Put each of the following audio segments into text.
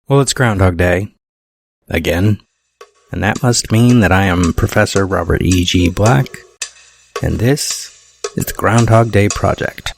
Well, it's Groundhog Day. Again. And that must mean that I am Professor Robert E.G. Black, and this is the Groundhog Day Project.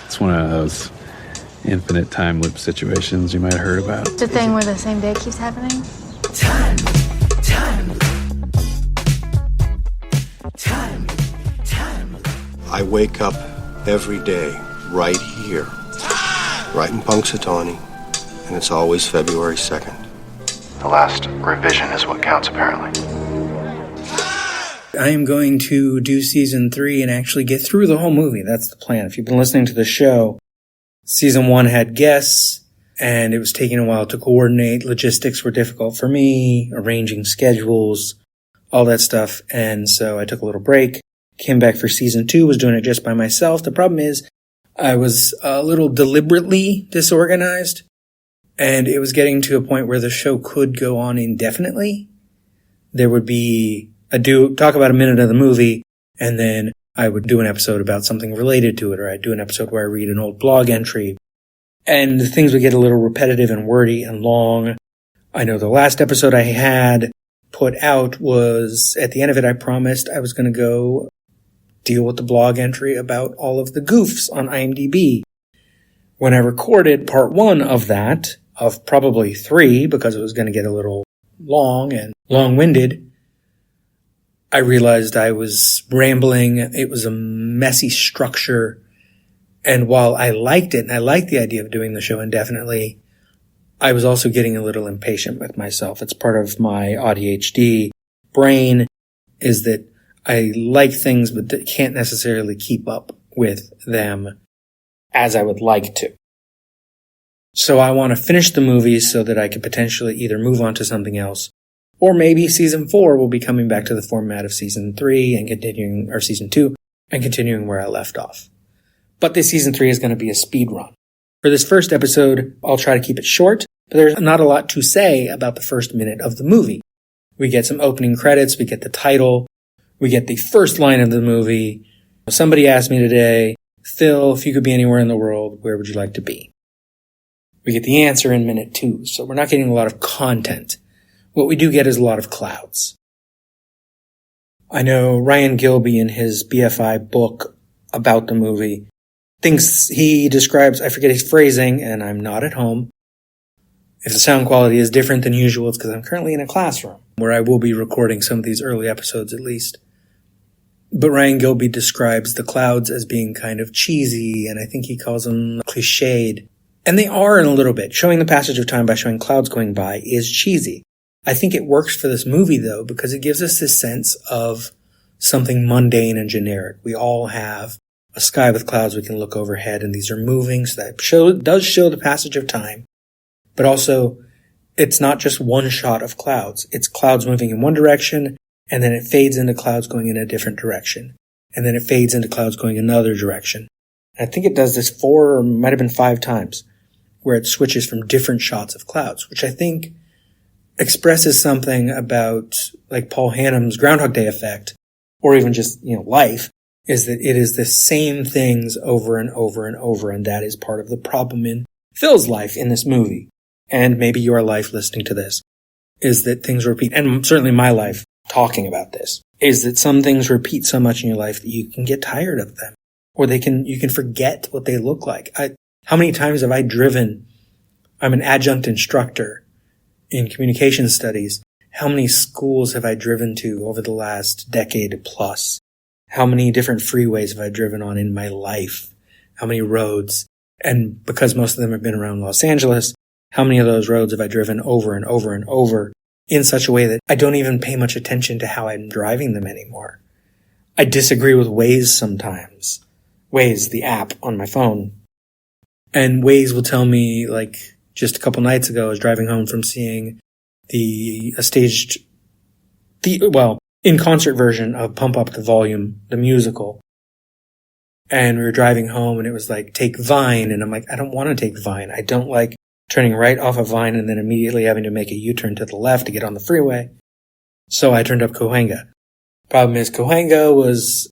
It's one of those infinite time loop situations you might have heard about. It's a thing where the same day keeps happening. Time. I wake up every day right here, right in Punxsutawney, and it's always February 2nd. The last revision is what counts, apparently. I am going to do season 3 and actually get through the whole movie. That's the plan. If you've been listening to the show, season 1 had guests, and it was taking a while to coordinate. Logistics were difficult for me, arranging schedules, all that stuff. And so I took a little break, came back for season 2, was doing it just by myself. The problem is I was a little deliberately disorganized, and it was getting to a point where the show could go on indefinitely. There would be talk about a minute of the movie, and then I would do an episode about something related to it, or I'd do an episode where I read an old blog entry. And things would get a little repetitive and wordy and long. I know the last episode I had put out was, at the end of it, I promised I was going to go deal with the blog entry about all of the goofs on IMDb. When I recorded part 1 of that, of probably 3, because it was going to get a little long and long-winded, I realized I was rambling. It was a messy structure. And while I liked it, and I liked the idea of doing the show indefinitely, I was also getting a little impatient with myself. It's part of my ADHD brain, is that I like things but can't necessarily keep up with them as I would like to. So I want to finish the movie so that I could potentially either move on to something else, or maybe season 4 will be coming back to the format of season 3 and continuing, or season 2, and continuing where I left off. But this season 3 is going to be a speed run. For this first episode, I'll try to keep it short, but there's not a lot to say about the first minute of the movie. We get some opening credits, we get the title, we get the first line of the movie. Somebody asked me today, Phil, if you could be anywhere in the world, where would you like to be? We get the answer in minute 2, so we're not getting a lot of content. What we do get is a lot of clouds. I know Ryan Gilbey in his BFI book about the movie he describes, I forget his phrasing, and I'm not at home. If the sound quality is different than usual, it's because I'm currently in a classroom where I will be recording some of these early episodes at least. But Ryan Gilbey describes the clouds as being kind of cheesy, and I think he calls them cliched. And they are in a little bit. Showing the passage of time by showing clouds going by is cheesy. I think it works for this movie, though, because it gives us this sense of something mundane and generic. We all have a sky with clouds we can look overhead, and these are moving, so that does show the passage of time. But also, it's not just one shot of clouds. It's clouds moving in one direction, and then it fades into clouds going in a different direction. And then it fades into clouds going another direction. And I think it does this 4 or might have been 5 times, where it switches from different shots of clouds, which I think expresses something about, like, Paul Hannum's Groundhog Day effect, or even just, life, is that it is the same things over and over and over, and that is part of the problem in Phil's life in this movie, and maybe your life listening to this, is that things repeat, and certainly my life talking about this, is that some things repeat so much in your life that you can get tired of them, or you can forget what they look like. How many times have I driven? I'm an adjunct instructor in communication studies. How many schools have I driven to over the last decade plus? How many different freeways have I driven on in my life? How many roads? And because most of them have been around Los Angeles, how many of those roads have I driven over and over and over in such a way that I don't even pay much attention to how I'm driving them anymore? I disagree with Waze sometimes. Waze, the app on my phone. And Waze will tell me, like, just a couple nights ago, I was driving home from seeing in-concert version of Pump Up the Volume, the musical. And we were driving home, and it was like, take Vine. And I'm like, I don't want to take Vine. I don't like turning right off of Vine and then immediately having to make a U-turn to the left to get on the freeway. So I turned up Cahuenga. Problem is, Cahuenga was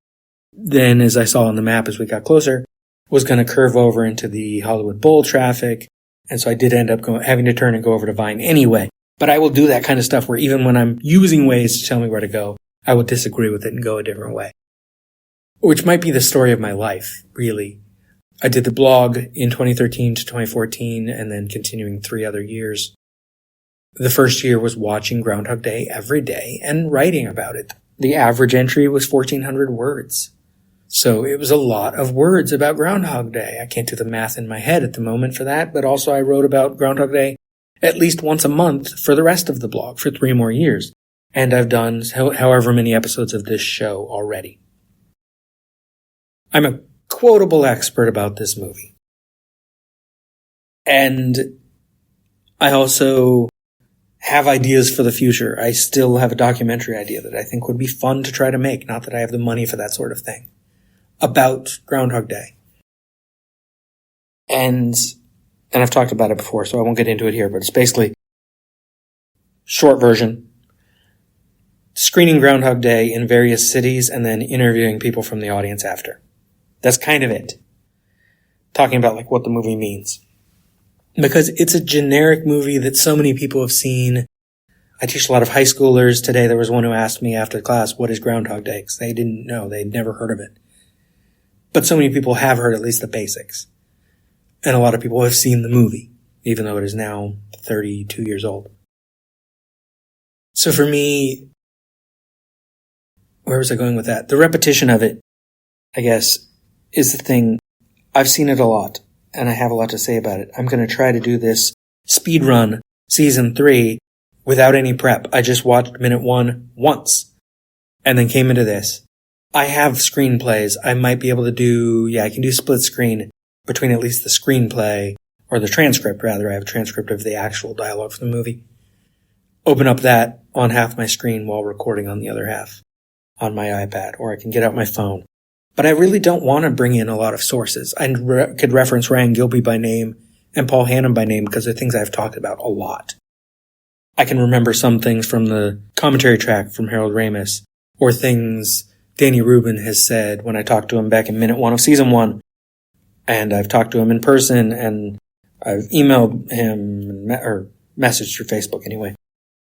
then, as I saw on the map as we got closer, was going to curve over into the Hollywood Bowl traffic. And so I did end up having to turn and go over to Vine anyway. But I will do that kind of stuff where even when I'm using Waze to tell me where to go, I will disagree with it and go a different way. Which might be the story of my life, really. I did the blog in 2013 to 2014 and then continuing 3 other years. The first year was watching Groundhog Day every day and writing about it. The average entry was 1,400 words. So it was a lot of words about Groundhog Day. I can't do the math in my head at the moment for that, but also I wrote about Groundhog Day at least once a month for the rest of the blog for 3 more years. And I've done however many episodes of this show already. I'm a quotable expert about this movie. And I also have ideas for the future. I still have a documentary idea that I think would be fun to try to make, not that I have the money for that sort of thing, about Groundhog Day. And I've talked about it before, so I won't get into it here, but it's basically short version, screening Groundhog Day in various cities and then interviewing people from the audience after. That's kind of it. Talking about like what the movie means. Because it's a generic movie that so many people have seen. I teach a lot of high schoolers. Today there was one who asked me after class, what is Groundhog Day? Because they didn't know. They'd never heard of it. But so many people have heard at least the basics. And a lot of people have seen the movie, even though it is now 32 years old. So for me, where was I going with that? The repetition of it, I guess, is the thing. I've seen it a lot, and I have a lot to say about it. I'm going to try to do this speed run season 3 without any prep. I just watched minute 1 once, and then came into this. I have screenplays. I might be able to do, I can do split screen between at least the screenplay, or the transcript, rather. I have a transcript of the actual dialogue from the movie. Open up that on half my screen while recording on the other half on my iPad, or I can get out my phone. But I really don't want to bring in a lot of sources. I could reference Ryan Gilbey by name and Paul Hannum by name because they're things I've talked about a lot. I can remember some things from the commentary track from Harold Ramis, or things Danny Rubin has said when I talked to him back in minute 1 of season 1. And I've talked to him in person, and I've emailed him, or messaged through Facebook anyway.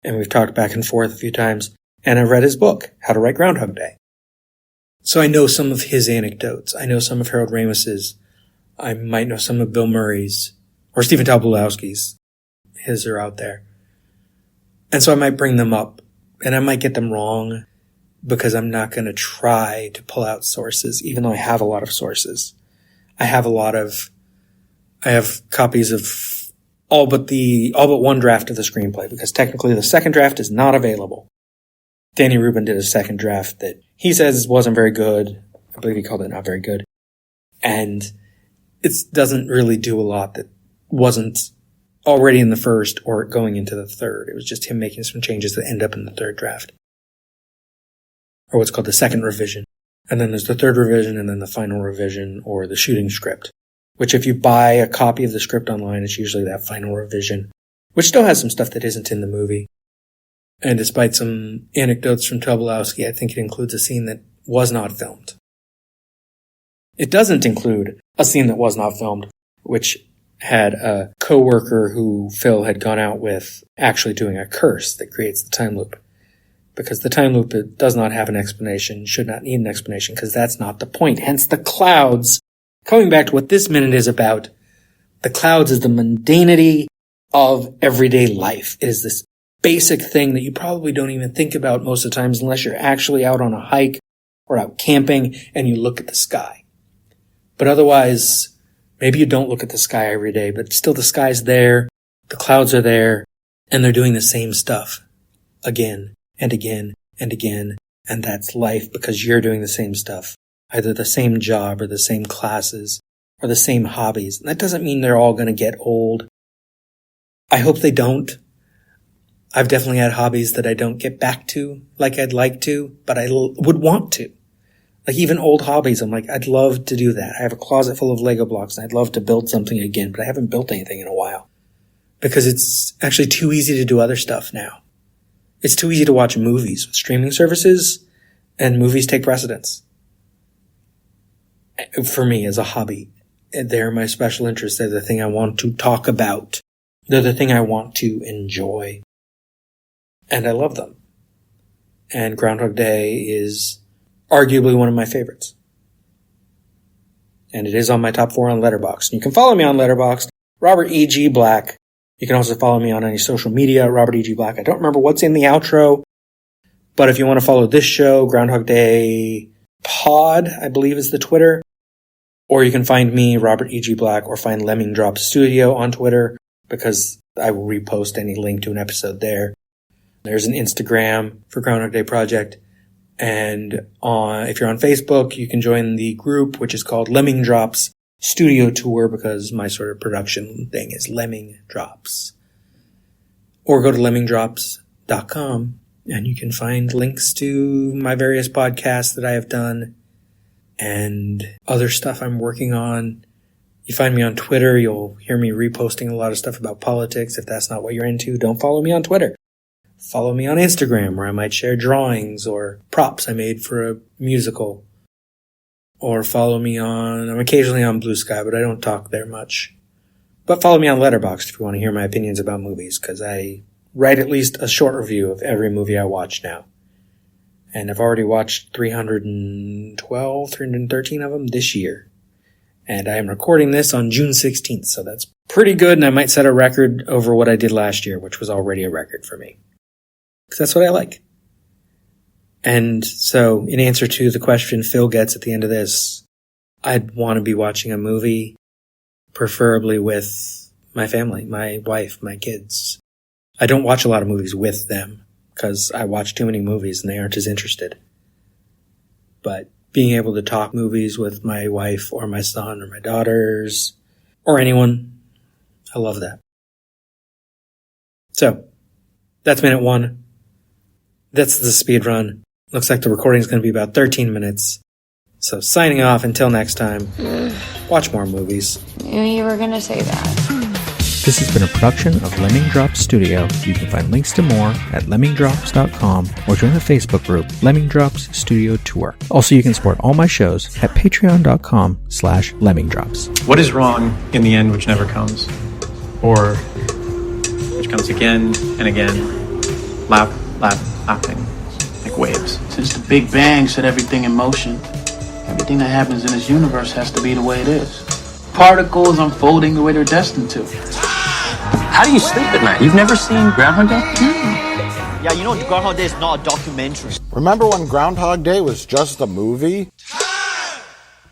And we've talked back and forth a few times. And I've read his book, How to Write Groundhog Day. So I know some of his anecdotes. I know some of Harold Ramis's. I might know some of Bill Murray's, or Stephen Tobolowsky's. His are out there. And so I might bring them up, and I might get them wrong, because I'm not going to try to pull out sources, even though I have a lot of sources. I have copies of all but one draft of the screenplay, because technically the second draft is not available. Danny Rubin did a second draft that he says wasn't very good. I believe he called it not very good. And it doesn't really do a lot that wasn't already in the first or going into the third. It was just him making some changes that end up in the third draft, or what's called the second revision. And then there's the third revision, and then the final revision, or the shooting script, which if you buy a copy of the script online, it's usually that final revision, which still has some stuff that isn't in the movie. And despite some anecdotes from Tobolowsky, I think it includes a scene that was not filmed. It doesn't include a scene that was not filmed, which had a coworker who Phil had gone out with actually doing a curse that creates the time loop. Because the time loop does not have an explanation, should not need an explanation, because that's not the point. Hence the clouds. Coming back to what this minute is about, the clouds is the mundanity of everyday life. It is this basic thing that you probably don't even think about most of the times unless you're actually out on a hike or out camping and you look at the sky. But otherwise, maybe you don't look at the sky every day, but still the sky's there, the clouds are there, and they're doing the same stuff again and again and again, and that's life because you're doing the same stuff, either the same job or the same classes or the same hobbies. And that doesn't mean they're all going to get old. I hope they don't. I've definitely had hobbies that I don't get back to like I'd like to, but I would want to. Like even old hobbies, I'm like, I'd love to do that. I have a closet full of Lego blocks and I'd love to build something again, but I haven't built anything in a while because it's actually too easy to do other stuff now. It's too easy to watch movies with streaming services, and movies take precedence. For me as a hobby, They're my special interest. They're the thing I want to talk about. They're the thing I want to enjoy. And I love them. And Groundhog Day is arguably one of my favorites. And it is on my top 4 on Letterboxd. You can follow me on Letterboxd, Robert E.G. Black. You can also follow me on any social media, Robert E.G. Black. I don't remember what's in the outro, but if you want to follow this show, Groundhog Day Pod, I believe is the Twitter. Or you can find me, Robert E.G. Black, or find Lemming Drop Studio on Twitter, because I will repost any link to an episode there. There's an Instagram for Groundhog Day Project. And if you're on Facebook, you can join the group, which is called Lemming Drops Studio Tour, because my sort of production thing is Lemming Drops. Or go to lemmingdrops.com, and you can find links to my various podcasts that I have done and other stuff I'm working on. You find me on Twitter, you'll hear me reposting a lot of stuff about politics. If that's not what you're into, don't follow me on Twitter. Follow me on Instagram, where I might share drawings or props I made for a musical. Or follow me I'm occasionally on Blue Sky, but I don't talk there much. But follow me on Letterboxd if you want to hear my opinions about movies, because I write at least a short review of every movie I watch now. And I've already watched 313 of them this year. And I am recording this on June 16th, so that's pretty good, and I might set a record over what I did last year, which was already a record for me. Because that's what I like. And so, in answer to the question Phil gets at the end of this, I'd want to be watching a movie, preferably with my family, my wife, my kids. I don't watch a lot of movies with them, because I watch too many movies and they aren't as interested. But being able to talk movies with my wife or my son or my daughters or anyone, I love that. So, that's minute 1. That's the speed run. Looks like the recording is going to be about 13 minutes. So signing off until next time. Watch more movies. Knew you were gonna say that. This has been a production of Lemming Drops Studio. You can find links to more at lemmingdrops.com or join the Facebook group Lemming Drops Studio Tour. Also, you can support all my shows at patreon.com/lemmingdrops. What is wrong in the end which never comes? Or which comes again and again, lapping, like waves. Since the Big Bang set everything in motion, everything that happens in this universe has to be the way it is. Particles unfolding the way they're destined to. How do you sleep at night? You've never seen Groundhog Day? Yeah, you know Groundhog Day is not a documentary. Remember when Groundhog Day was just a movie?